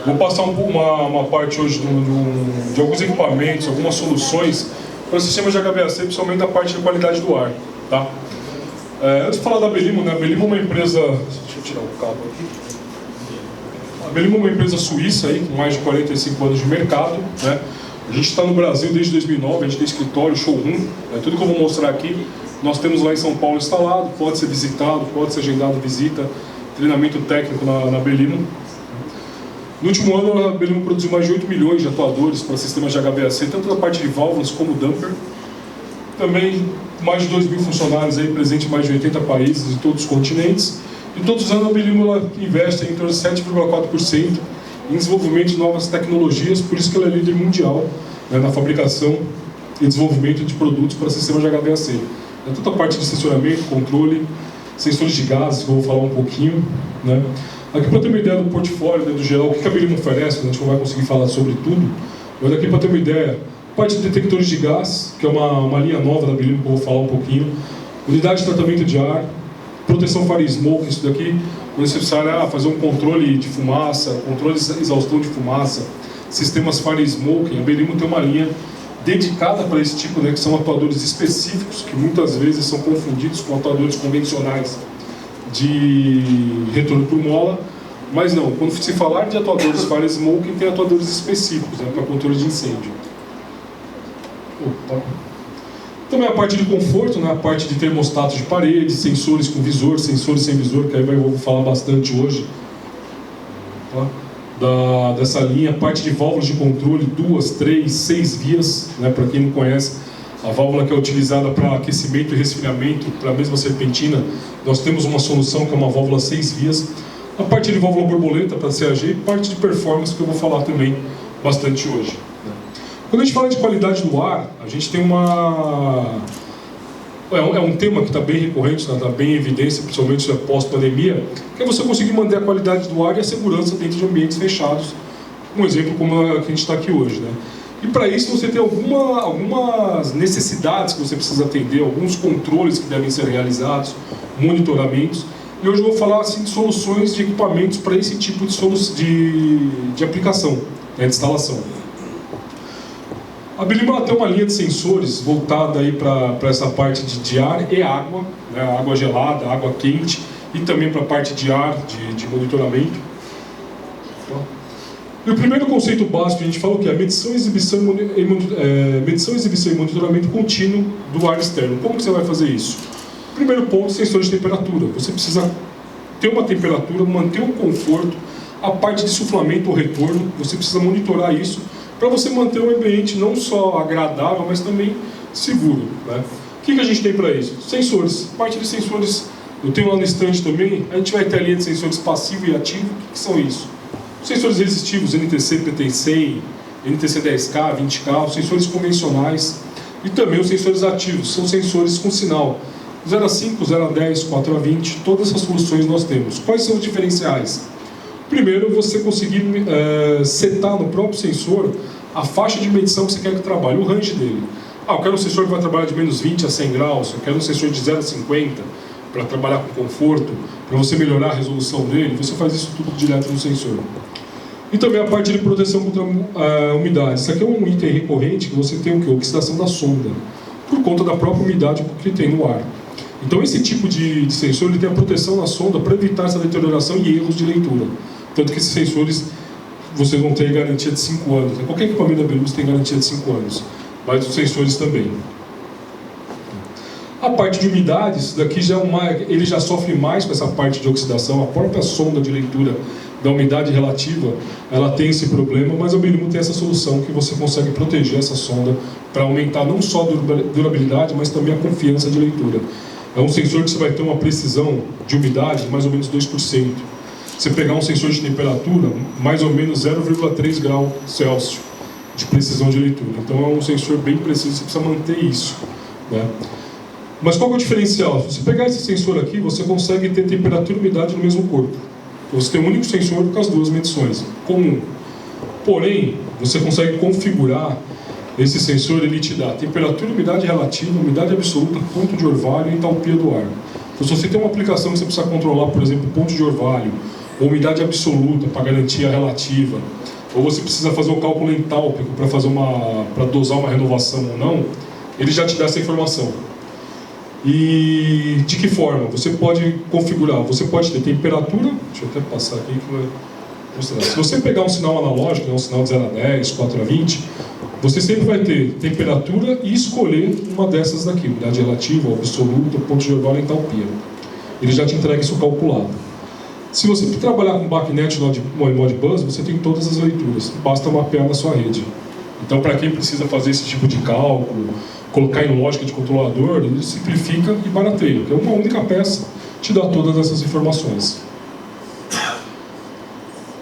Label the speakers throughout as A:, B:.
A: Vou passar uma parte hoje de alguns equipamentos, algumas soluções para o sistema de HVAC, principalmente da parte de qualidade do ar. Tá? Antes de falar da Belimo, né? A Belimo é uma empresa... Deixa eu tirar o cabo aqui. A Belimo é uma empresa suíça aí, com mais de 45 anos de mercado. Né? A gente está no Brasil desde 2009, a gente tem escritório, showroom. Tudo que eu vou mostrar aqui, nós temos lá em São Paulo instalado, pode ser visitado, pode ser agendado visita, treinamento técnico na Belimo. No último ano, a Belimo produziu mais de 8 milhões de atuadores para sistemas de HVAC, tanto na parte de válvulas como damper. Também mais de 2 mil funcionários aí, presentes em mais de 80 países, em todos os continentes. E todos os anos a Belimo investe em torno de 7,4% em desenvolvimento de novas tecnologias, por isso que ela é líder mundial, né, na fabricação e desenvolvimento de produtos para sistemas de HVAC. Tanto a parte de sensoramento, controle, sensores de gases, que eu vou falar um pouquinho. Né. Aqui para ter uma ideia do portfólio, né, do geral, o que a Belimo oferece, a gente não vai conseguir falar sobre tudo, mas aqui para ter uma ideia, parte de detectores de gás, que é uma linha nova da Belimo, que eu vou falar um pouquinho, unidade de tratamento de ar, proteção fire smoke, isso daqui, quando você precisa fazer um controle de fumaça, controle de exaustão de fumaça, sistemas fire smoke, a Belimo tem uma linha dedicada para esse tipo, né, que são atuadores específicos, que muitas vezes são confundidos com atuadores convencionais de retorno por mola, mas não, quando se falar de atuadores fire smoke, tem atuadores específicos, né, para controle de incêndio. Opa. Também a parte de conforto, né, a parte de termostatos de parede, sensores com visor, sensores sem visor, que aí vou falar bastante hoje. Tá? Dessa linha, parte de válvulas de controle, 2, 3, 6 vias, né, para quem não conhece, a válvula que é utilizada para aquecimento e resfriamento, para a mesma serpentina, nós temos uma solução que é uma válvula 6 vias. A parte de válvula borboleta para CAG e parte de performance que eu vou falar também bastante hoje. Quando a gente fala de qualidade do ar, a gente tem é um tema que está bem recorrente, está bem em evidência, principalmente pós-pandemia, que é você conseguir manter a qualidade do ar e a segurança dentro de ambientes fechados. Um exemplo como a que a gente está aqui hoje. Né? E para isso você tem algumas necessidades que você precisa atender, alguns controles que devem ser realizados, monitoramentos. E hoje eu vou falar assim, de soluções de equipamentos para esse tipo de aplicação, né, de instalação. A Belimo tem uma linha de sensores voltada para essa parte de ar e água, né, água gelada, água quente, e também para a parte de ar, de monitoramento. E o primeiro conceito básico que a gente falou que é medição, exibição e monitoramento contínuo do ar externo. Como que você vai fazer isso? Primeiro ponto, sensores de temperatura. Você precisa ter uma temperatura, manter um conforto, a parte de suflamento ou retorno, você precisa monitorar isso, para você manter o ambiente não só agradável, mas também seguro. Né? O que a gente tem para isso? Sensores. Parte de sensores, eu tenho lá no stand também, a gente vai ter a linha de sensores passivo e ativo. O que são isso? Sensores resistivos, NTC, PT100, NTC 10K, 20K, os sensores convencionais. E também os sensores ativos, são sensores com sinal 0 a 5, 0 a 10, 4 a 20, todas essas soluções nós temos. Quais são os diferenciais? Primeiro, você conseguir setar no próprio sensor a faixa de medição que você quer que trabalhe, o range dele. Eu quero um sensor que vai trabalhar de menos 20 a 100 graus, eu quero um sensor de 0 a 50 para trabalhar com conforto, para você melhorar a resolução dele, você faz isso tudo direto no sensor. E também a parte de proteção contra a umidade. Isso aqui é um item recorrente que você tem o quê? Oxidação da sonda, por conta da própria umidade que tem no ar. Então esse tipo de sensor ele tem a proteção na sonda para evitar essa deterioração e erros de leitura. Tanto que esses sensores, vocês vão ter garantia de 5 anos. Qualquer equipamento da Belimo tem garantia de 5 anos. Mas os sensores também. A parte de umidade, isso daqui ele já sofre mais com essa parte de oxidação. A própria sonda de leitura da umidade relativa, ela tem esse problema, mas a Belimo tem essa solução que você consegue proteger essa sonda para aumentar não só a durabilidade, mas também a confiança de leitura. É um sensor que você vai ter uma precisão de umidade de mais ou menos 2%. Você pegar um sensor de temperatura, mais ou menos 0,3 graus Celsius de precisão de leitura. Então é um sensor bem preciso, você precisa manter isso. Né? Mas qual é o diferencial? Se você pegar esse sensor aqui, você consegue ter temperatura e umidade no mesmo corpo. Você tem um único sensor com as duas medições, comum. Porém, você consegue configurar esse sensor, ele te dá temperatura, umidade relativa, umidade absoluta, ponto de orvalho e entalpia do ar. Então, se você tem uma aplicação que você precisa controlar, por exemplo, ponto de orvalho, ou umidade absoluta para garantir a relativa, ou você precisa fazer um cálculo entálpico para dosar uma renovação ou não, ele já te dá essa informação. E de que forma? Você pode configurar, você pode ter temperatura, deixa eu até passar aqui que vai mostrar. Se você pegar um sinal analógico, né, um sinal de 0 a 10, 4 a 20, você sempre vai ter temperatura e escolher uma dessas daqui, umidade relativa, absoluta, ponto de orvalho e entalpia. Ele já te entrega isso calculado. Se você trabalhar com BACnet e Modbus, você tem todas as leituras, basta mapear na sua rede. Então, para quem precisa fazer esse tipo de cálculo, colocar em lógica de controlador, ele simplifica e barateia, porque uma única peça te dá todas essas informações.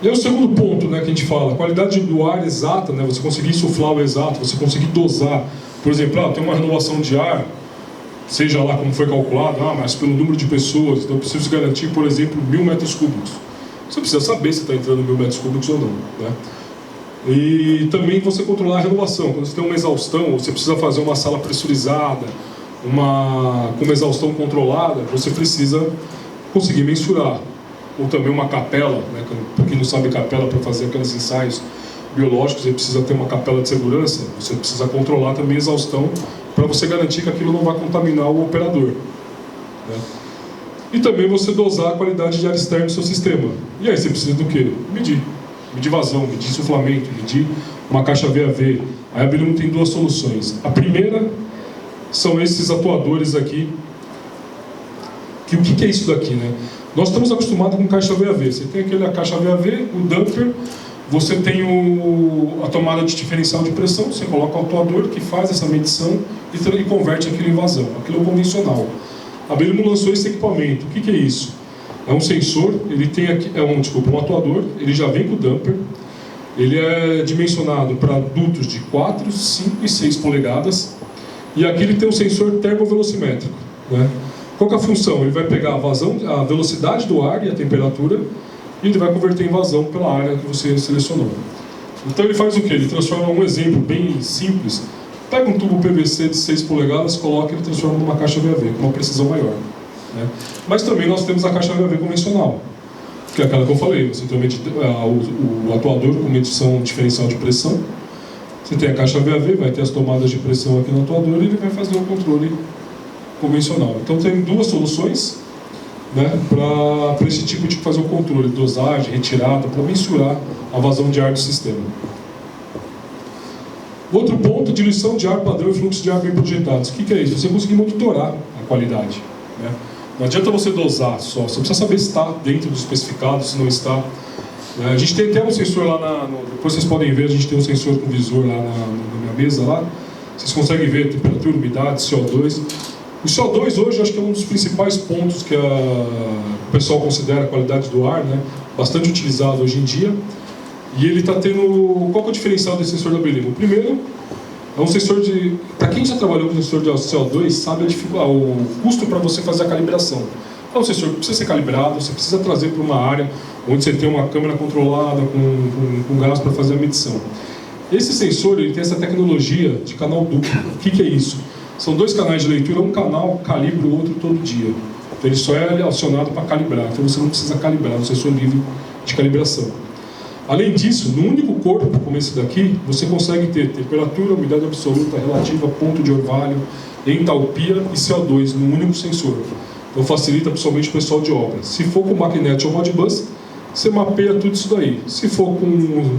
A: E aí, o segundo ponto, né, que a gente fala, a qualidade do ar exata, né, você conseguir insuflar o exato, você conseguir dosar. Por exemplo, tem uma renovação de ar, seja lá como foi calculado, mas pelo número de pessoas, então eu preciso garantir, por exemplo, 1000 metros cúbicos. Você precisa saber se está entrando 1000 metros cúbicos ou não, né? E também você controlar a renovação. Quando você tem uma exaustão, ou você precisa fazer uma sala pressurizada, com uma exaustão controlada, você precisa conseguir mensurar. Ou também uma capela, né? Para quem não sabe, capela, para fazer aqueles ensaios biológicos, você precisa ter uma capela de segurança, você precisa controlar também a exaustão, para você garantir que aquilo não vai contaminar o operador, né? E também você dosar a qualidade de ar externo do seu sistema. E aí você precisa do quê? Medir vazão, medir insuflamento, medir uma caixa VAV. Aí a Belimo tem duas soluções. A primeira são esses atuadores aqui. O que é isso daqui, né? Nós estamos acostumados com caixa VAV. Você tem a caixa VAV, o dumper, você tem a tomada de diferencial de pressão, você coloca o atuador que faz essa medição e converte aquilo em vazão. Aquilo é convencional. A Belimo lançou esse equipamento. O que é isso? É um sensor, ele tem aqui, um atuador, ele já vem com o dumper, ele é dimensionado para dutos de 4, 5 e 6 polegadas, e aqui ele tem um sensor termovelocimétrico, né? Qual que é a função? Ele vai pegar a velocidade do ar e a temperatura, e ele vai converter em vazão pela área que você selecionou. Então ele faz o quê? Ele transforma um exemplo bem simples, pega um tubo PVC de 6 polegadas, coloca e ele transforma numa caixa VAV, com uma precisão maior, né? Mas também nós temos a caixa VAV convencional, que é aquela que eu falei. Você tem o atuador com medição diferencial de pressão, você tem a caixa VAV, vai ter as tomadas de pressão aqui no atuador e ele vai fazer um controle convencional. Então tem duas soluções, né, para esse tipo de fazer o controle, dosagem, retirada, para mensurar a vazão de ar do sistema. Outro ponto, diluição de ar padrão e fluxo de ar bem projetados. O que é isso? Você conseguir monitorar a qualidade, né? Não adianta você dosar só, você precisa saber se está dentro do especificado, se não está. A gente tem até um sensor lá, depois vocês podem ver, a gente tem um sensor com visor lá na minha mesa lá. Vocês conseguem ver a temperatura, umidade, CO2. O CO2 hoje acho que é um dos principais pontos que o pessoal considera a qualidade do ar, né? Bastante utilizado hoje em dia. E ele está tendo... Qual que é o diferencial desse sensor da Belimo? O primeiro, é um sensor de... Para quem já trabalhou com sensor de CO2, sabe o custo para você fazer a calibração. É um sensor que precisa ser calibrado, você precisa trazer para uma área onde você tem uma câmera controlada com gás para fazer a medição. Esse sensor ele tem essa tecnologia de canal duplo. O que é isso? São dois canais de leitura, um canal calibra o outro todo dia. Então ele só é acionado para calibrar, então você não precisa calibrar, é um sensor livre de calibração. Além disso, no único corpo, como esse daqui, você consegue ter temperatura, umidade absoluta, relativa, ponto de orvalho, entalpia e CO2 no único sensor. Então facilita principalmente o pessoal de obra. Se for com BACnet ou Modbus, você mapeia tudo isso daí. Se for com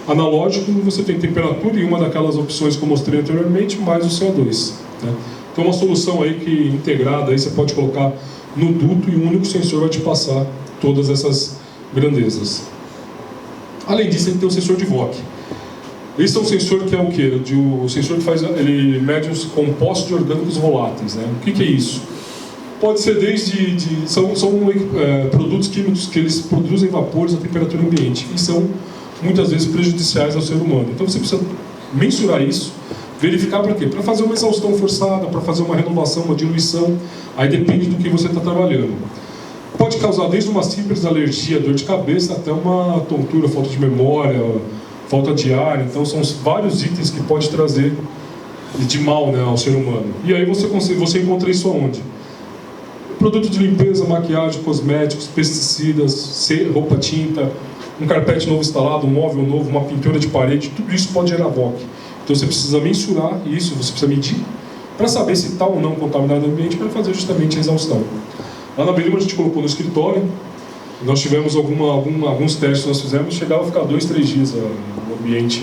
A: analógico, você tem temperatura e uma daquelas opções que eu mostrei anteriormente, mais o CO2, né? Então uma solução aí que integrada, aí você pode colocar no duto e um único sensor vai te passar todas essas grandezas. Além disso, ele tem o sensor de VOC. Esse é um sensor que é o quê? O sensor que ele mede os compostos orgânicos voláteis, né? O que é isso? Pode ser são produtos químicos que eles produzem vapores a temperatura ambiente e são muitas vezes prejudiciais ao ser humano. Então você precisa mensurar isso, verificar para quê? Para fazer uma exaustão forçada, para fazer uma renovação, uma diluição, aí depende do que você está trabalhando. Pode causar desde uma simples alergia, dor de cabeça, até uma tontura, falta de memória, falta de ar. Então são vários itens que pode trazer de mal, né, ao ser humano. E aí você encontra isso aonde? Produto de limpeza, maquiagem, cosméticos, pesticidas, roupa tinta, um carpete novo instalado, um móvel novo, uma pintura de parede, tudo isso pode gerar VOC. Então você precisa mensurar isso, você precisa medir, para saber se está ou não contaminado o ambiente, para fazer justamente a exaustão. Lá na Belimo a gente colocou no escritório, nós tivemos alguns testes que nós fizemos, chegava a ficar 2, 3 dias no ambiente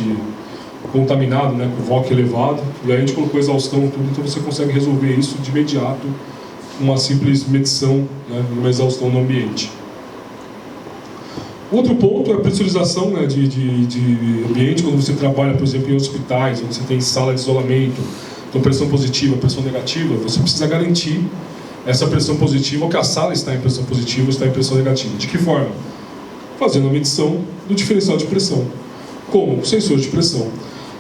A: contaminado, né, com VOC elevado, e aí a gente colocou exaustão tudo, então você consegue resolver isso de imediato, uma simples medição, né, uma exaustão no ambiente. Outro ponto é a pressurização, né, de ambiente, quando você trabalha, por exemplo, em hospitais, onde você tem sala de isolamento, então pressão positiva, pressão negativa, você precisa garantir essa pressão positiva, ou que a sala está em pressão positiva ou está em pressão negativa. De que forma? Fazendo a medição do diferencial de pressão. Como? O sensor de pressão.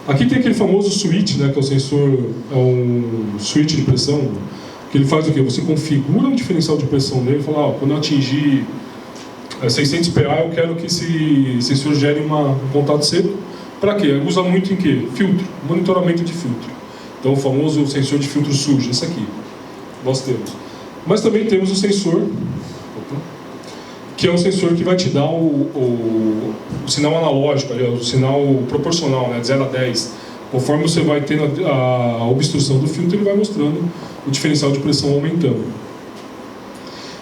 A: Aqui tem aquele famoso switch, né, que é o sensor, é um switch de pressão, que ele faz o quê? Você configura o diferencial de pressão dele e fala, quando eu atingir 600 PA, eu quero que esse sensor gere um contato seco. Para quê? Usa muito em quê? Filtro, monitoramento de filtro. Então o famoso sensor de filtro sujo, esse aqui, nós temos. Mas também temos o sensor, que é um sensor que vai te dar o sinal analógico, o sinal proporcional, né, de 0 a 10. Conforme você vai tendo a obstrução do filtro, ele vai mostrando o diferencial de pressão aumentando.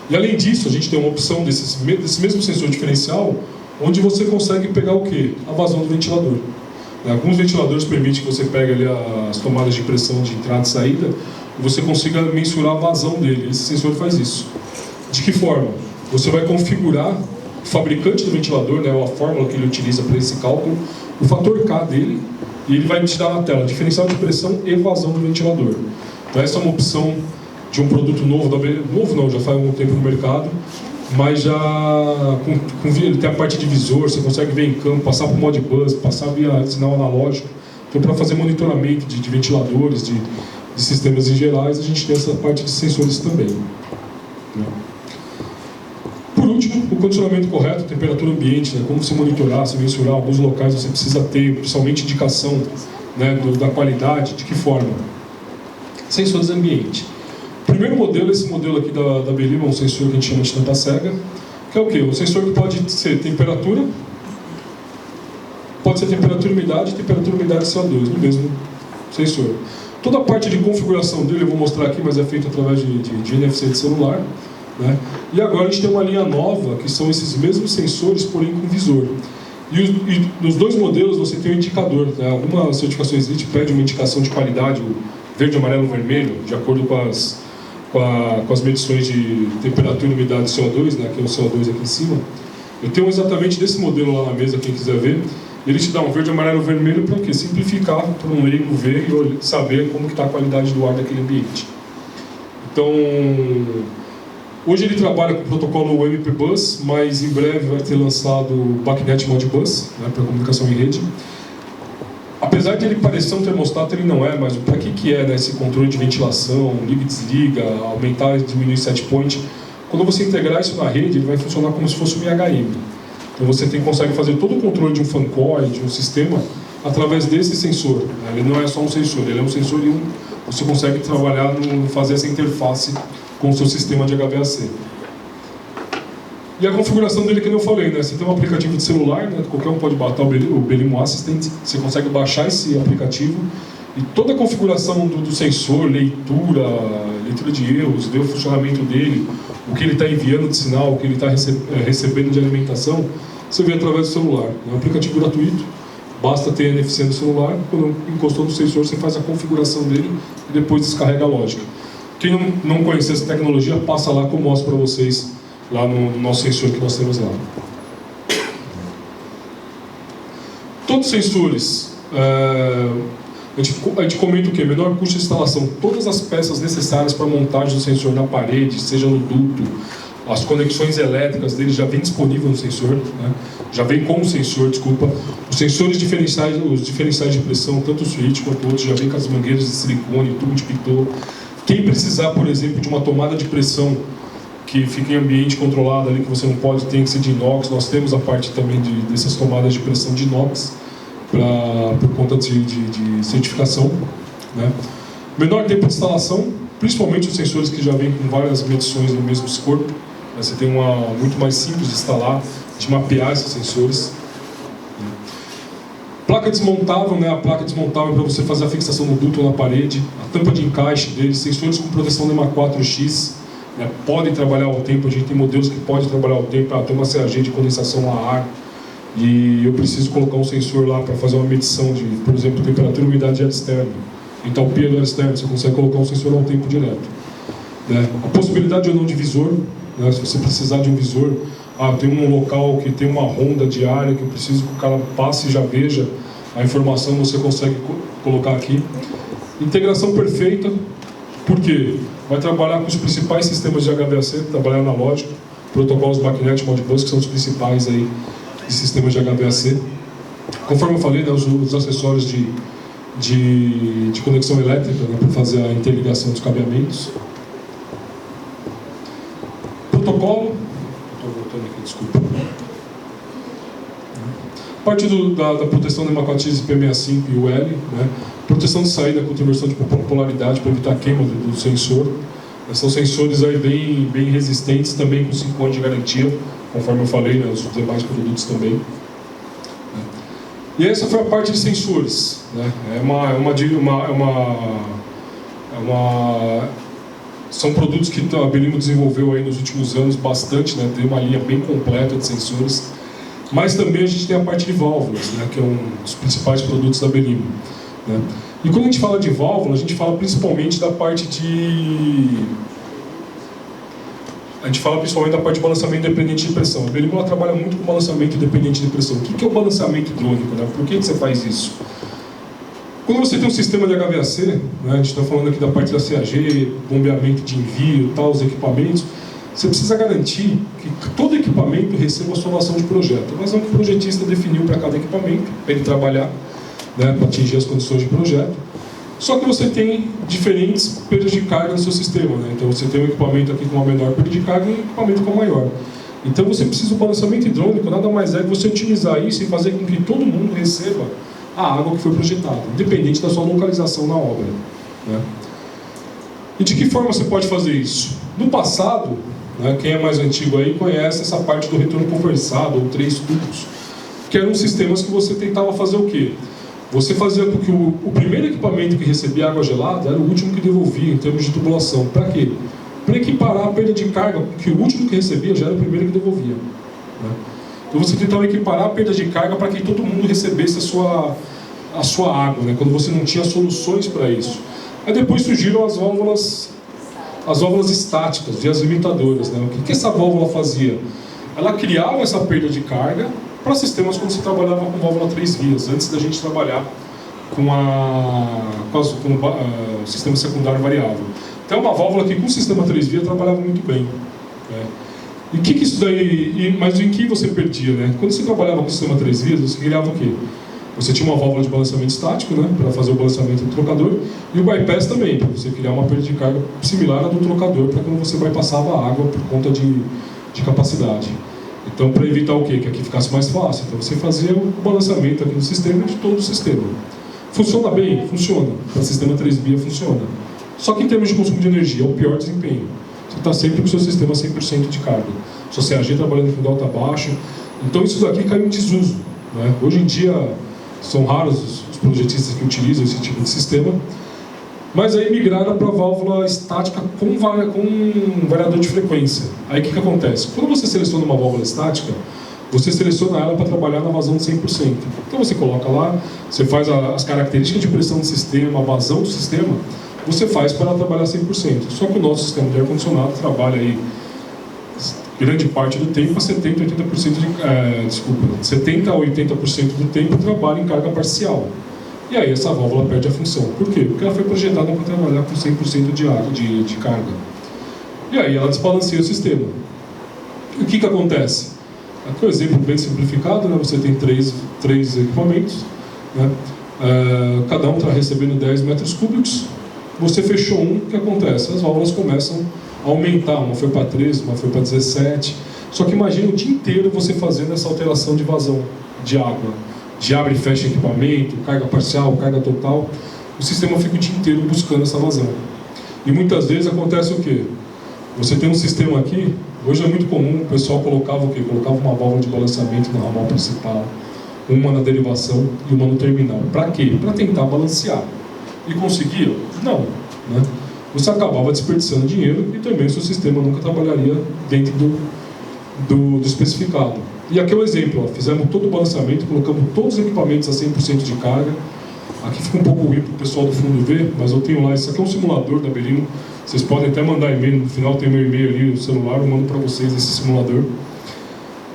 A: E além disso, a gente tem uma opção desse mesmo sensor diferencial, onde você consegue pegar o quê? A vazão do ventilador. Alguns ventiladores permitem que você pegue ali as tomadas de pressão de entrada e saída, e você consiga mensurar a vazão dele. Esse sensor faz isso. De que forma? Você vai configurar o fabricante do ventilador, né, a fórmula que ele utiliza para esse cálculo, o fator K dele, e ele vai te dar na tela diferencial de pressão e vazão do ventilador. Então essa é uma opção de um produto novo, novo não, já faz algum tempo no mercado, mas já ele tem a parte de visor, você consegue ver em campo, passar por Modbus, passar via sinal analógico. Então para fazer monitoramento de ventiladores, de sistemas em gerais, a gente tem essa parte de sensores também. Por último, o condicionamento correto, temperatura ambiente, né, como você monitorar, se mensurar, alguns locais você precisa ter, principalmente indicação, né, da qualidade, de que forma? Sensores ambiente. O primeiro modelo, esse modelo aqui da Belimo, é um sensor que a gente chama de tampa cega, que é o quê? Um sensor que pode ser temperatura, e umidade e CO2, no mesmo sensor. Toda a parte de configuração dele eu vou mostrar aqui, mas é feita através de NFC de celular. Né? E agora a gente tem uma linha nova, que são esses mesmos sensores, porém com visor. E nos dois modelos você tem um indicador. Né? Algumas certificações LEED pedem uma indicação de qualidade, o verde, amarelo, vermelho, de acordo com as medições de temperatura, umidade e CO2, né? Que é o CO2 aqui em cima. Eu tenho exatamente desse modelo lá na mesa, quem quiser ver. Ele te dá um verde, amarelo, vermelho para o quê? Simplificar para um leigo ver e saber como está a qualidade do ar daquele ambiente. Então, hoje ele trabalha com o protocolo MP-Bus, mas em breve vai ter lançado o BACnet Modbus, né, para comunicação em rede. Apesar de ele parecer um termostato, ele não é, mas para que é, né, esse controle de ventilação, liga e desliga, aumentar e diminuir set point? Quando você integrar isso na rede, ele vai funcionar como se fosse um IHM. Então você consegue fazer todo o controle de um fan coil, de um sistema, através desse sensor. Ele não é só um sensor, ele é um sensor e você consegue trabalhar fazer essa interface com o seu sistema de HVAC. E a configuração dele, que eu falei, né? Você tem um aplicativo de celular, né? Qualquer um pode baixar o Belimo Assistant, você consegue baixar esse aplicativo e toda a configuração do sensor, leitura de erros, ver o funcionamento dele, o que ele está enviando de sinal, o que ele está recebendo de alimentação, você vê através do celular. É um aplicativo gratuito, basta ter NFC no celular, quando encostou no sensor você faz a configuração dele e depois descarrega a lógica. Quem não conhecer essa tecnologia, passa lá que eu mostro para vocês lá no nosso sensor que nós temos lá. Todos os sensores, a gente comenta o quê? Menor custo de instalação. Todas as peças necessárias para a montagem do sensor na parede, seja no duto, as conexões elétricas dele já vem disponível no sensor, né? Já vem com o sensor, desculpa. Os sensores diferenciais, os diferenciais de pressão, tanto o switch quanto outros, já vem com as mangueiras de silicone, tubo de pitot. Quem precisar, por exemplo, de uma tomada de pressão que fica em ambiente controlado ali, que você não pode, tem que ser de inox, nós temos a parte também dessas tomadas de pressão de inox, por conta de certificação. Né? Menor tempo de instalação, principalmente os sensores que já vêm com várias medições no mesmo corpo. Você tem muito mais simples de instalar, de mapear esses sensores. Placa desmontável, né? A placa desmontável para você fazer a fixação no duto ou na parede, a tampa de encaixe deles, sensores com proteção NEMA 4X, né? Podem trabalhar ao tempo, a gente tem modelos que podem trabalhar ao tempo, tem uma CAG de condensação a ar, e eu preciso colocar um sensor lá para fazer uma medição de, por exemplo, temperatura e umidade de ar externo, entalpia do ar externo, você consegue colocar um sensor ao tempo direto. Né? A possibilidade ou não de visor, né? Se você precisar de um visor, tem um local que tem uma ronda diária que eu preciso que o cara passe e já veja a informação, você consegue colocar aqui. Integração perfeita, por quê? Vai trabalhar com os principais sistemas de HVAC, trabalhar analógico, protocolos BACnet e Modbus, que são os principais aí de sistemas de HVAC. Conforme eu falei, né, os acessórios de conexão elétrica, né, para fazer a interligação dos cabeamentos. Protocolo. Estou voltando aqui, desculpa. Parte da proteção NEMA 4X, IP65 e UL, né? Proteção de saída com conversão de polaridade para evitar a queima do sensor. São sensores aí bem resistentes, também com 5 anos de garantia, conforme eu falei, né? Os demais produtos também. E essa foi a parte de sensores, né? São produtos que a Belimo desenvolveu aí nos últimos anos bastante, né? Tem uma linha bem completa de sensores. Mas também a gente tem a parte de válvulas, né, que é um dos principais produtos da Belimo. Né? E quando a gente fala de válvula, a gente fala principalmente da parte de... da parte de balanceamento independente de pressão. A Belimo ela trabalha muito com balanceamento independente de pressão. O que é o balanceamento hidrônico? Né? Por que você faz isso? Quando você tem um sistema de HVAC, né, a gente está falando aqui da parte da CAG, bombeamento de envio, tal, os equipamentos, você precisa garantir que todo equipamento receba a sua vazão de projeto. A vazão que o projetista definiu para cada equipamento, para ele trabalhar, né, para atingir as condições de projeto. Só que você tem diferentes perdas de carga no seu sistema. Né? Então você tem um equipamento aqui com uma menor perda de carga e um equipamento com maior. Então você precisa do balanceamento hidrônico, nada mais é que você otimizar isso e fazer com que todo mundo receba a água que foi projetada, independente da sua localização na obra. Né? E de que forma você pode fazer isso? No passado, né, quem é mais antigo aí conhece essa parte do retorno conversado, ou 3 tubos, que eram sistemas que você tentava fazer o quê? Você fazia com que o primeiro equipamento que recebia água gelada era o último que devolvia em termos de tubulação. Para quê? Para equiparar a perda de carga, porque o último que recebia já era o primeiro que devolvia. Né? Então você tentava equiparar a perda de carga para que todo mundo recebesse a sua água, né, quando você não tinha soluções para isso. Aí depois surgiram as válvulas estáticas e as limitadoras. Né? O que essa válvula fazia? Ela criava essa perda de carga para sistemas quando você trabalhava com válvula 3 vias, antes da gente trabalhar com o sistema secundário variável. Então é uma válvula que com o sistema 3 vias trabalhava muito bem. Né? E o que isso daí... Mas em que você perdia? Né? Quando você trabalhava com o sistema 3 vias, você criava o quê? Você tinha uma válvula de balanceamento estático, né, para fazer o balanceamento do trocador, e o bypass também, para você criar uma perda de carga similar à do trocador, para quando você bypassava a água por conta de capacidade. Então, para evitar o quê? Que aqui ficasse mais fácil. Então, você fazia o balanceamento aqui no sistema de todo o sistema. Funciona bem? Funciona. Para o sistema 3 via funciona. Só que em termos de consumo de energia, é o pior desempenho. Você está sempre com o seu sistema 100% de carga. Sua CAG trabalhando com alta baixa. Então, isso daqui caiu em desuso. Né? Hoje em dia, são raros os projetistas que utilizam esse tipo de sistema, mas aí migraram para a válvula estática com variador de frequência. Aí o que acontece? Quando você seleciona uma válvula estática, você seleciona ela para trabalhar na vazão de 100%. Então você coloca lá, você faz as características de pressão do sistema, a vazão do sistema, você faz para ela trabalhar 100%. Só que o nosso sistema de ar-condicionado trabalha aí grande parte do tempo, 70 a 80% do tempo trabalha em carga parcial. E aí essa válvula perde a função. Por quê? Porque ela foi projetada para trabalhar com 100% de carga. E aí ela desbalanceia o sistema. E o que acontece? Aqui é um exemplo bem simplificado, né? Você tem três equipamentos, né? Cada um está recebendo 10 metros cúbicos. Você fechou um, o que acontece? As válvulas começam a aumentar, uma foi para 13, uma foi para 17. Só que imagina o dia inteiro você fazendo essa alteração de vazão de água, de abre e fecha equipamento, carga parcial, carga total. O sistema fica o dia inteiro buscando essa vazão. E muitas vezes acontece o quê? Você tem um sistema aqui, hoje é muito comum, o pessoal colocava o quê? Colocava uma válvula de balanceamento no ramal principal, uma na derivação e uma no terminal. Para quê? Para tentar balancear. E conseguia? Não. Né? Você acabava desperdiçando dinheiro e também o seu sistema nunca trabalharia dentro do especificado. E aqui é um exemplo, ó, fizemos todo o balanceamento, colocamos todos os equipamentos a 100% de carga. Aqui fica um pouco ruim para o pessoal do fundo ver, mas eu tenho lá, isso aqui é um simulador da Belimo. Vocês podem até mandar e-mail, no final tem meu e-mail ali no celular, eu mando para vocês esse simulador.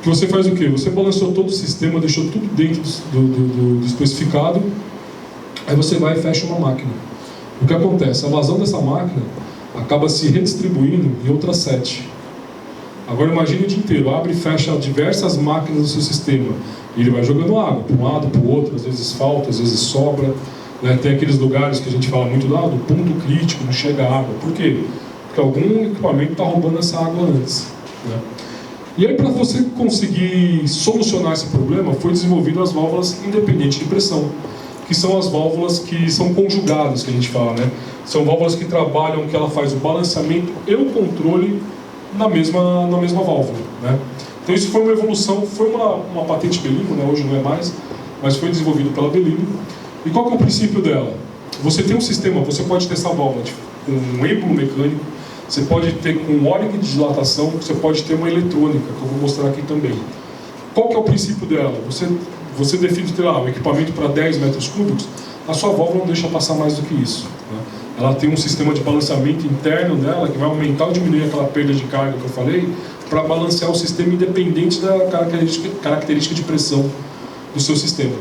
A: Que você faz o quê? Você balanceou todo o sistema, deixou tudo dentro do especificado, aí você vai e fecha uma máquina. O que acontece? A vazão dessa máquina acaba se redistribuindo em outras 7. Agora imagine o dia inteiro, abre e fecha diversas máquinas do seu sistema. E ele vai jogando água para um lado, para o outro, às vezes falta, às vezes sobra. Né? Tem aqueles lugares que a gente fala muito do ponto crítico, não chega água. Por quê? Porque algum equipamento está roubando essa água antes. Né? E aí, para você conseguir solucionar esse problema, foi desenvolvido as válvulas independentes de pressão, que são as válvulas que são conjugadas, que a gente fala, né? São válvulas que trabalham, que ela faz o balanceamento e o controle na mesma válvula, né? Então isso foi uma evolução, foi uma patente Belimo, né? Hoje não é mais, mas foi desenvolvido pela Belimo. E qual que é o princípio dela? Você tem um sistema, você pode ter essa válvula com um êmbolo mecânico, você pode ter com O-ring de dilatação, você pode ter uma eletrônica, que eu vou mostrar aqui também. Qual que é o princípio dela? Você define ter lá um equipamento para 10 metros cúbicos, a sua válvula não deixa passar mais do que isso. Né? Ela tem um sistema de balanceamento interno dela que vai aumentar ou diminuir aquela perda de carga que eu falei, para balancear o sistema independente da característica de pressão do seu sistema.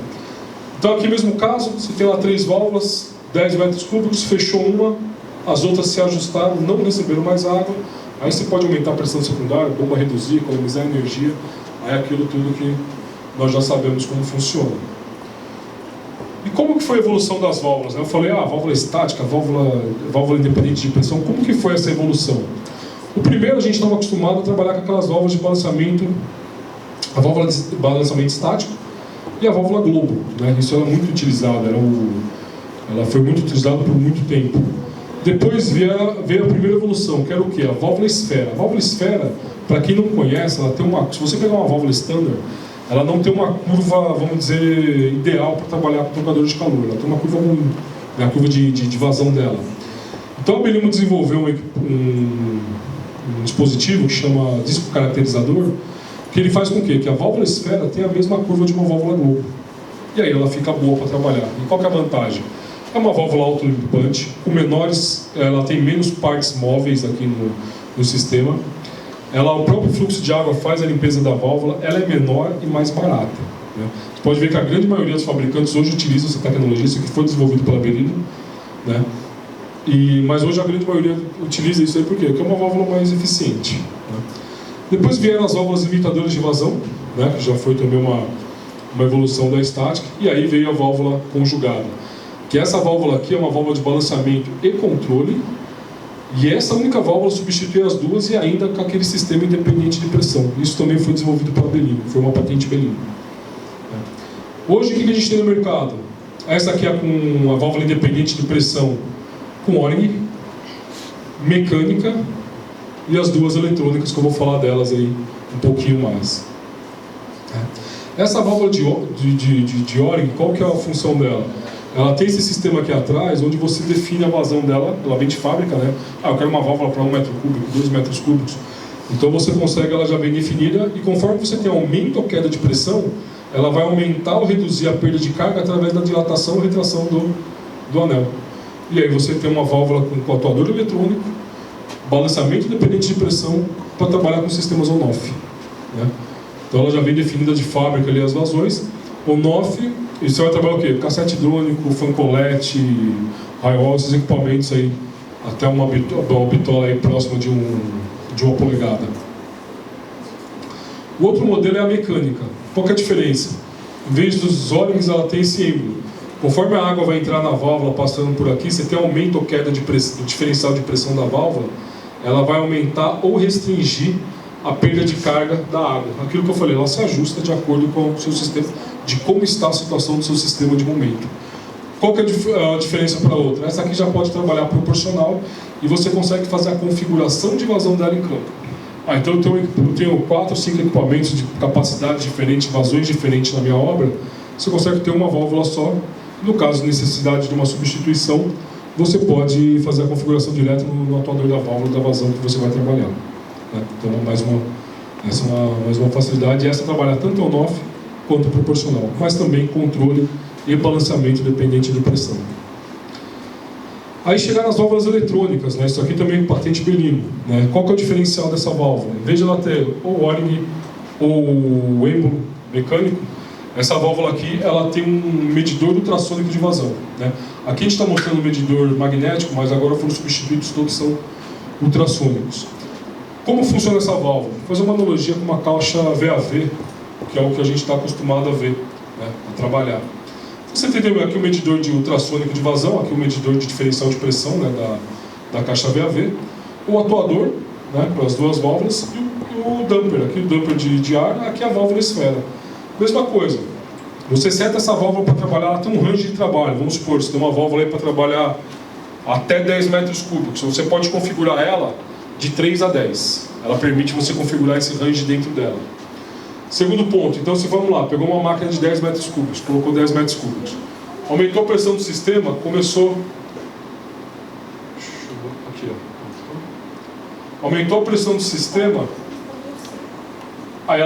A: Então aqui mesmo caso, você tem lá 3 válvulas, 10 metros cúbicos, fechou uma, as outras se ajustaram, não receberam mais água, aí você pode aumentar a pressão secundária, bomba reduzir, economizar energia, aí é aquilo tudo que nós já sabemos como funciona. E como que foi a evolução das válvulas? Eu falei, válvula estática, válvula independente de pressão, como que foi essa evolução? O primeiro, a gente estava acostumado a trabalhar com aquelas válvulas de balanceamento, a válvula de balanceamento estático e a válvula globo, né? Isso era muito utilizado, ela foi muito utilizada por muito tempo. Depois veio a primeira evolução, que era o quê? A válvula esfera. A válvula esfera, para quem não conhece, ela tem se você pegar uma válvula standard, ela não tem uma curva, vamos dizer, ideal para trabalhar com trocador de calor. Ela tem uma curva ruim, né? A curva de vazão dela. Então a Belimo desenvolveu um dispositivo que chama disco caracterizador, que ele faz com que a válvula esfera tenha a mesma curva de uma válvula globo. E aí ela fica boa para trabalhar. E qual que é a vantagem? É uma válvula autolimpante, com menores, ela tem menos partes móveis aqui no sistema. O próprio fluxo de água faz a limpeza da válvula, ela é menor e mais barata. Né? Você pode ver que a grande maioria dos fabricantes hoje utilizam essa tecnologia, isso aqui foi desenvolvido pela Belimo, né? Mas hoje a grande maioria utiliza isso aí por quê? Porque é uma válvula mais eficiente. Né? Depois vieram as válvulas limitadoras de vazão, né? Que já foi também uma evolução da estática, e aí veio a válvula conjugada. Que essa válvula aqui é uma válvula de balanceamento e controle, e essa única válvula substitui as duas e ainda com aquele sistema independente de pressão. Isso também foi desenvolvido pela Belimo, foi uma patente Belimo. Hoje o que a gente tem no mercado? Essa aqui é com a válvula independente de pressão com O-ring, mecânica e as duas eletrônicas que eu vou falar delas aí um pouquinho mais. Essa válvula de O-ring, qual que é a função dela? Ela tem esse sistema aqui atrás, onde você define a vazão dela, ela vem de fábrica, né? Eu quero uma válvula para 1 metro cúbico, 2 metros cúbicos. Então você consegue, ela já vem definida, e conforme você tem aumento ou queda de pressão, ela vai aumentar ou reduzir a perda de carga através da dilatação ou retração do anel. E aí você tem uma válvula com atuador eletrônico, balanceamento independente de pressão, para trabalhar com sistemas on-off. Né? Então ela já vem definida de fábrica ali as vazões. On-off, e você vai trabalhar o quê? Cassete hidrônico, fancolete, raio, esses equipamentos aí, até uma bitola aí próxima de uma polegada. O outro modelo é a mecânica. Qual que é a diferença? Em vez dos O-rings, ela tem esse êmbolo. Conforme a água vai entrar na válvula passando por aqui, você tem aumento ou queda do diferencial de pressão da válvula, ela vai aumentar ou restringir a perda de carga da água. Aquilo que eu falei, ela se ajusta de acordo com o seu sistema, de como está a situação do seu sistema de momento. Qual que é a diferença para a outra? Essa aqui já pode trabalhar proporcional e você consegue fazer a configuração de vazão dela em campo. Então eu tenho 4 ou 5 equipamentos de capacidade diferente, vazões diferentes na minha obra. Você consegue ter uma válvula só. No caso de necessidade de uma substituição, você pode fazer a configuração direta no atuador da válvula da vazão que você vai trabalhar. Então, mais uma facilidade. E essa trabalha tanto on-off quanto proporcional, mas também controle e balanceamento dependente de pressão. Aí chegar nas válvulas eletrônicas, isso aqui também é patente Belimo. Qual que é o diferencial dessa válvula? Em vez de ela ter ou O-ring ou êmbolo mecânico, essa válvula aqui ela tem um medidor ultrassônico de vazão. Aqui a gente está mostrando um medidor magnético, mas agora foram substituídos todos são ultrassônicos. Como funciona essa válvula? Vou fazer uma analogia com uma caixa VAV, que é o que a gente está acostumado a ver, a trabalhar. Você entendeu aqui o medidor de ultrassônico de vazão, aqui o medidor de diferencial de pressão da caixa VAV, o atuador, para as duas válvulas, e o dumper, aqui o dumper de ar, aqui a válvula esfera. Mesma coisa, você seta essa válvula para trabalhar, ela tem um range de trabalho, vamos supor, você tem uma válvula aí para trabalhar até 10 metros cúbicos, você pode configurar ela de 3 a 10, ela permite você configurar esse range dentro dela. Segundo ponto, então se vamos lá, pegou uma máquina de 10 metros cúbicos, colocou 10 metros cúbicos, aumentou a pressão do sistema, aumentou a pressão do sistema, aí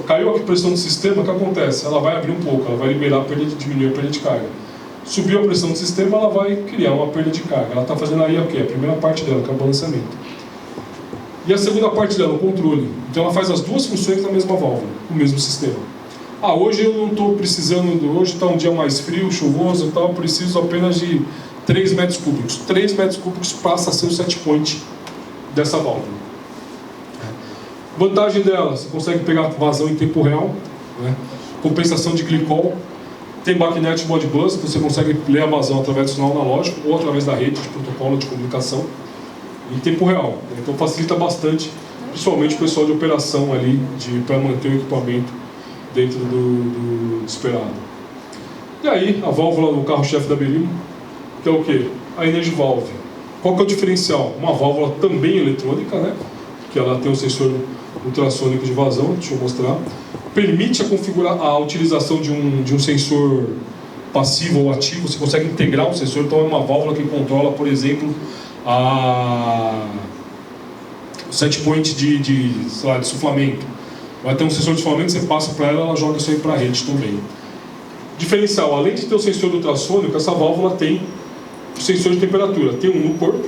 A: caiu a pressão do sistema, o que acontece? Ela vai abrir um pouco, ela vai liberar diminuir a perda de carga. Subiu a pressão do sistema, ela vai criar uma perda de carga. Ela está fazendo aí o quê? A primeira parte dela, que é o balanceamento. E a segunda parte dela, o controle. Então ela faz as duas funções na mesma válvula, no mesmo sistema. Hoje eu não estou precisando, hoje está um dia mais frio, chuvoso e tal, preciso apenas de 3 metros cúbicos. 3 metros cúbicos passa a ser o set point dessa válvula. Vantagem dela, você consegue pegar vazão em tempo real, compensação de glicol, tem backnet Modbus, você consegue ler a vazão através do sinal analógico ou através da rede de protocolo de comunicação em tempo real. Então facilita bastante, principalmente o pessoal de operação ali, para manter o equipamento dentro do esperado. E aí, a válvula do carro-chefe da Belimo, que é o quê? A Energy Valve. Qual que é o diferencial? Uma válvula também eletrônica, que ela tem um sensor ultrassônico de vazão, deixa eu mostrar. Permite a utilização de um sensor passivo ou ativo, você consegue integrar um sensor, então é uma válvula que controla, por exemplo, o set point de suflamento. Vai ter um sensor de suflamento, você passa para ela, ela joga isso aí para a rede também. Diferencial, além de ter o sensor ultrassônico, essa válvula tem o sensor de temperatura. Tem um no corpo,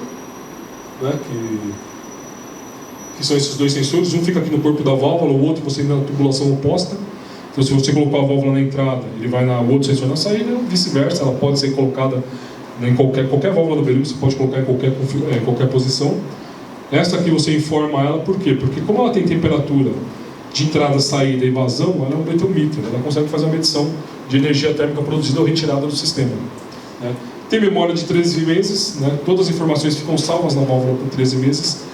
A: que são esses dois sensores, um fica aqui no corpo da válvula, o outro você na tubulação oposta. Então se você colocar a válvula na entrada, ele vai o outro sensor na saída, vice-versa, ela pode ser colocada em qualquer válvula do Belimo, você pode colocar em qualquer posição. Essa aqui você informa ela, por quê? Porque como ela tem temperatura de entrada, saída e vazão, ela é um meter, ela consegue fazer a medição de energia térmica produzida ou retirada do sistema. Tem memória de 13 meses, todas as informações ficam salvas na válvula por 13 meses.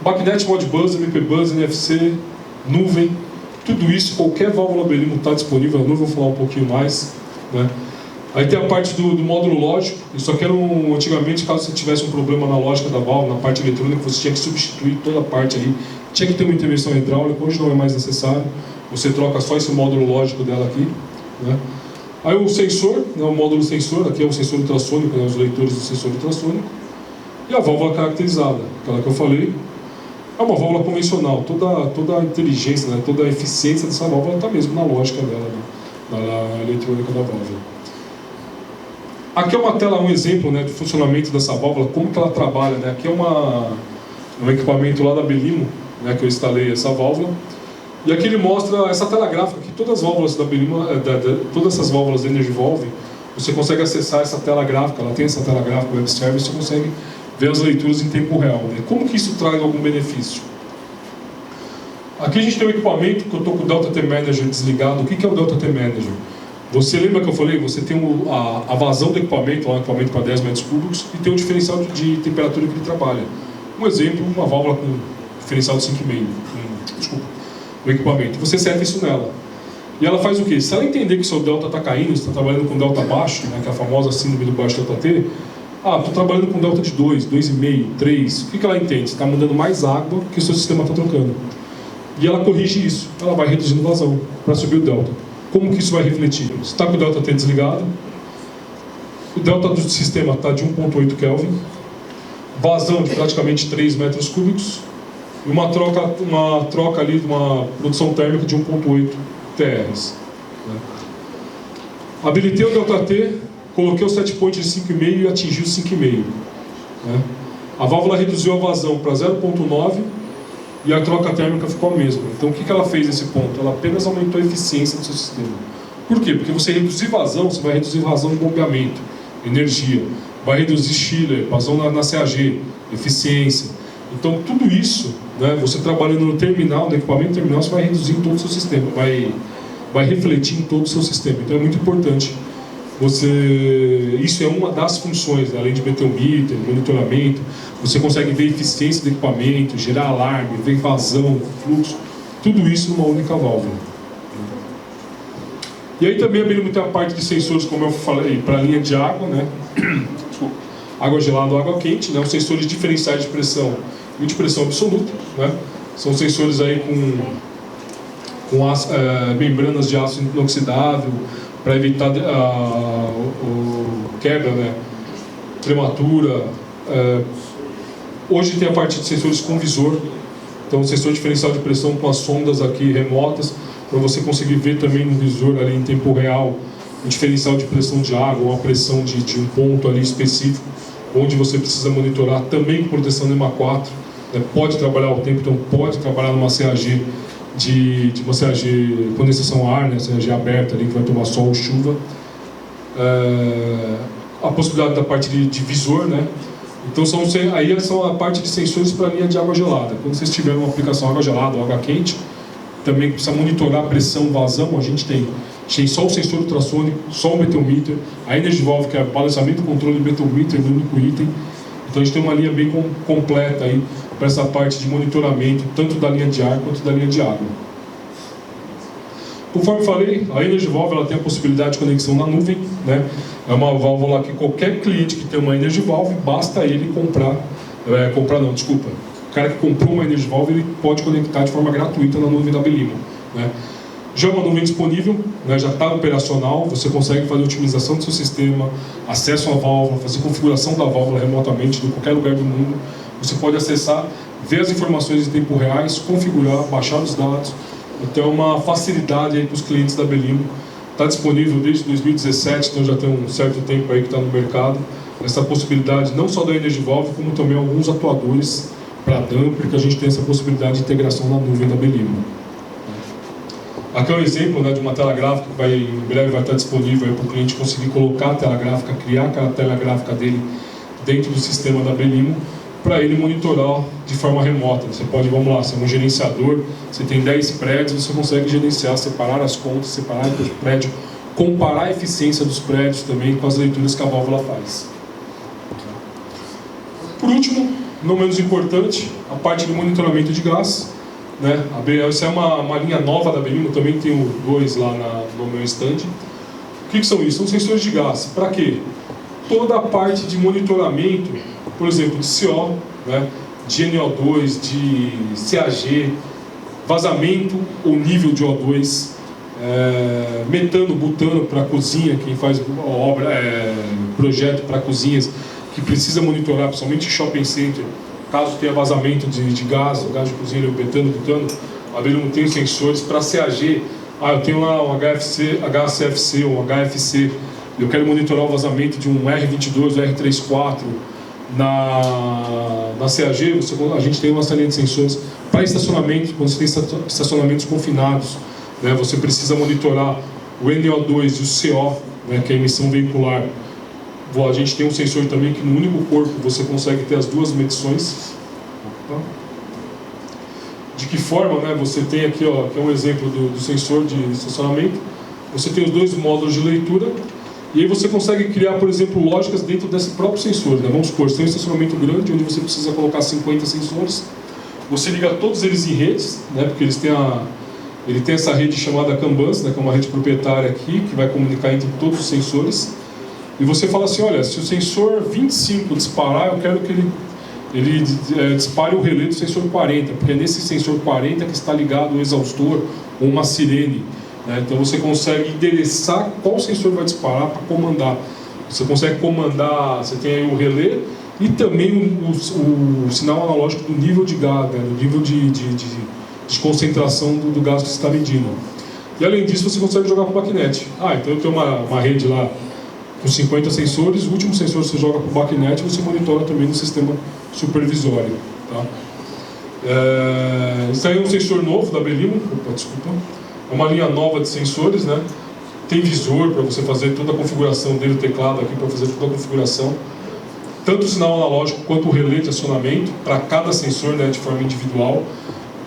A: Backnet, Modbus, MPBus, NFC, nuvem, tudo isso, qualquer válvula Belimo está disponível, a nuvem eu vou falar um pouquinho mais. Aí tem a parte do módulo lógico, isso aqui era antigamente, caso você tivesse um problema na lógica da válvula, na parte eletrônica, você tinha que substituir toda a parte ali, tinha que ter uma intervenção hidráulica, hoje não é mais necessário, você troca só esse módulo lógico dela aqui. Aí o sensor, o módulo sensor, aqui é o sensor ultrassônico, os leitores do sensor ultrassônico, e a válvula caracterizada, aquela que eu falei, é uma válvula convencional, toda a inteligência, toda a eficiência dessa válvula está mesmo na lógica dela, na eletrônica da válvula. Aqui é uma tela, um exemplo do funcionamento dessa válvula, como que ela trabalha. Aqui é um equipamento lá da Belimo, que eu instalei essa válvula. E aqui ele mostra essa tela gráfica, que todas as válvulas da Belimo, todas essas válvulas da Energy Valve, você consegue acessar essa tela gráfica, ela tem essa tela gráfica web service, você consegue ver as leituras em tempo real. Como que isso traz algum benefício? Aqui a gente tem um equipamento que eu estou com o Delta T Manager desligado. O que é o Delta T Manager? Você lembra que eu falei? Você tem a vazão do equipamento, lá um equipamento para 10 metros cúbicos, e tem um diferencial de temperatura que ele trabalha. Um exemplo, uma válvula com diferencial de 5,5. Desculpa. O equipamento. Você seta isso nela. E ela faz o quê? Se ela entender que seu delta está caindo, você está trabalhando com delta baixo, né, que é a famosa síndrome do baixo delta T, estou trabalhando com delta de 2, 2,5, 3, o que ela entende? Você está mandando mais água que o seu sistema está trocando. E ela corrige isso, ela vai reduzindo vazão para subir o delta. Como que isso vai refletir? Você está com o delta T desligado, o delta do sistema está de 1,8 Kelvin, vazão de praticamente 3 metros cúbicos, e uma troca ali de uma produção térmica de 1,8 TRs. Né? Habilitei o delta T, coloquei o set point de 5,5 e atingi o 5,5. Né? A válvula reduziu a vazão para 0,9 e a troca térmica ficou a mesma. Então o que ela fez nesse ponto? Ela apenas aumentou a eficiência do seu sistema. Por quê? Porque você reduzir vazão, você vai reduzir vazão de bombeamento, energia, vai reduzir chiller, vazão na CAG, eficiência. Então tudo isso, né, você trabalhando no terminal, no equipamento terminal, você vai reduzir em todo o seu sistema, vai refletir em todo o seu sistema. Então é muito importante isso é uma das funções, né? Além de meter o meter, monitoramento, você consegue ver a eficiência do equipamento, gerar alarme, ver vazão, fluxo, tudo isso numa única válvula. E aí também a Belimo tem a parte de sensores, como eu falei, para a linha de água, né? Água gelada ou água quente, né? Os sensores diferenciais de pressão e de pressão absoluta, né? São sensores aí com membranas de aço inoxidável, para evitar quebra, né, prematura. Hoje tem a parte de sensores com visor, então sensor diferencial de pressão com as sondas aqui remotas, para você conseguir ver também no visor ali em tempo real o diferencial de pressão de água, ou a pressão de um ponto ali específico, onde você precisa monitorar também com proteção NEMA 4, né, pode trabalhar ao tempo, então pode trabalhar numa CAG de uma CAG condensação a ar, né, CAG aberta ali, que vai tomar sol ou chuva. A possibilidade da parte de visor, né? Então aí são a parte de sensores para a linha de água gelada. Quando vocês tiverem uma aplicação água gelada ou água quente, também precisa monitorar a pressão, vazão, a gente tem só o sensor ultrassônico, só o meter, a Energy Valve, que é balanceamento, controle e meter no único item. Então a gente tem uma linha bem completa aí para essa parte de monitoramento, tanto da linha de ar quanto da linha de água. Conforme falei, a Energy Valve ela tem a possibilidade de conexão na nuvem, né? É uma válvula que qualquer cliente que tem uma Energy Valve, basta ele comprar. O cara que comprou uma Energy Valve, ele pode conectar de forma gratuita na nuvem da Belimo, né? Já é uma nuvem disponível, né, já está operacional, você consegue fazer otimização do seu sistema, acesso à válvula, fazer configuração da válvula remotamente de qualquer lugar do mundo. Você pode acessar, ver as informações em tempo reais, configurar, baixar os dados. Então é uma facilidade aí para os clientes da Belimo. Está disponível desde 2017, então já tem um certo tempo aí que está no mercado. Essa possibilidade não só da Energy Valve, como também alguns atuadores para damper, que a gente tem essa possibilidade de integração na nuvem da Belimo. Aqui é um exemplo, né, de uma tela gráfica que em breve vai estar disponível para o cliente conseguir colocar a tela gráfica, criar aquela tela gráfica dele dentro do sistema da Belimo, para ele monitorar de forma remota. Você pode, vamos lá, ser um gerenciador, você tem 10 prédios, você consegue gerenciar, separar as contas, separar o prédio, comparar a eficiência dos prédios também com as leituras que a válvula faz. Por último, não menos importante, a parte do monitoramento de gás. Né? Essa é uma linha nova da Belimo, também tenho 2 lá no meu stand. O que são isso? São sensores de gás. Para quê? Toda a parte de monitoramento, por exemplo, de CO, né? De NO2, de CAG, vazamento ou nível de O2, metano, butano para cozinha, quem faz projeto para cozinhas, que precisa monitorar, principalmente shopping center, caso tenha vazamento de gás, gás de cozinha, metano, butano, a Belimo tem sensores para CAG. Eu tenho lá um HCFC ou um HFC, eu quero monitorar o vazamento de um R22, R34 na CAG, a gente tem uma série de sensores para estacionamento, quando você tem estacionamentos confinados, né, você precisa monitorar o NO2 e o CO, né, que é a emissão veicular. A gente tem um sensor também que no único corpo você consegue ter as duas medições. De que forma, né, você tem aqui, ó, que é um exemplo do sensor de estacionamento, você tem os 2 módulos de leitura, e aí você consegue criar, por exemplo, lógicas dentro desse próprio sensor, né? Vamos supor, você tem um estacionamento grande, onde você precisa colocar 50 sensores, você liga todos eles em redes, né, porque eles têm Ele tem essa rede chamada CAN-bus, né, que é uma rede proprietária aqui, que vai comunicar entre todos os sensores. E você fala assim, olha, se o sensor 25 disparar, eu quero que ele dispare o relé do sensor 40, porque é nesse sensor 40 que está ligado o exaustor ou uma sirene. Né? Então você consegue endereçar qual sensor vai disparar para comandar. Você consegue comandar, você tem aí o relé e também o sinal analógico do nível de gás, né? Do nível de concentração do gás que você está medindo. E além disso você consegue jogar para o BACnet. Então eu tenho uma rede lá com 50 sensores, o último sensor você joga para o BACnet e você monitora também no sistema supervisório. Tá? Isso aí é um sensor novo da Belimo, desculpa. É uma linha nova de sensores, né? Tem visor para você fazer toda a configuração dele, o teclado aqui para fazer toda a configuração. Tanto o sinal analógico quanto o relé de acionamento para cada sensor, né, de forma individual.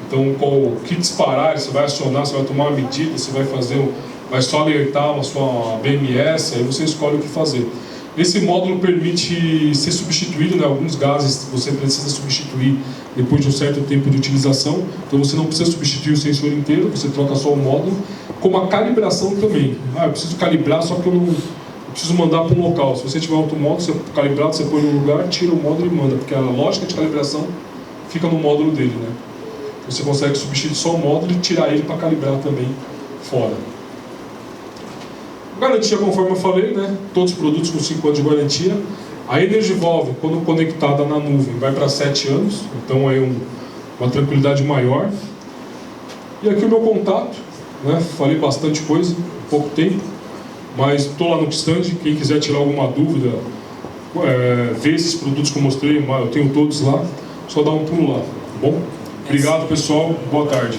A: Então, o que disparar, você vai acionar, você vai tomar uma medida, você vai só alertar a sua BMS, aí você escolhe o que fazer. Esse módulo permite ser substituído, né? Alguns gases você precisa substituir depois de um certo tempo de utilização, então você não precisa substituir o sensor inteiro, você troca só o módulo, como a calibração também. Eu preciso calibrar, só que eu não preciso mandar para um local. Se você tiver outro módulo, você calibrado, você põe no lugar, tira o módulo e manda, porque a lógica de calibração fica no módulo dele, né? Você consegue substituir só o módulo e tirar ele para calibrar também fora. Garantia, conforme eu falei, né? Todos os produtos com 5 anos de garantia. A Energivolve, quando conectada na nuvem, vai para 7 anos, então é uma tranquilidade maior. E aqui o meu contato, né? Falei bastante coisa, pouco tempo, mas estou lá no stand, quem quiser tirar alguma dúvida, ver esses produtos que eu mostrei, eu tenho todos lá, só dá um pulo lá, tá bom? Obrigado, pessoal, boa tarde.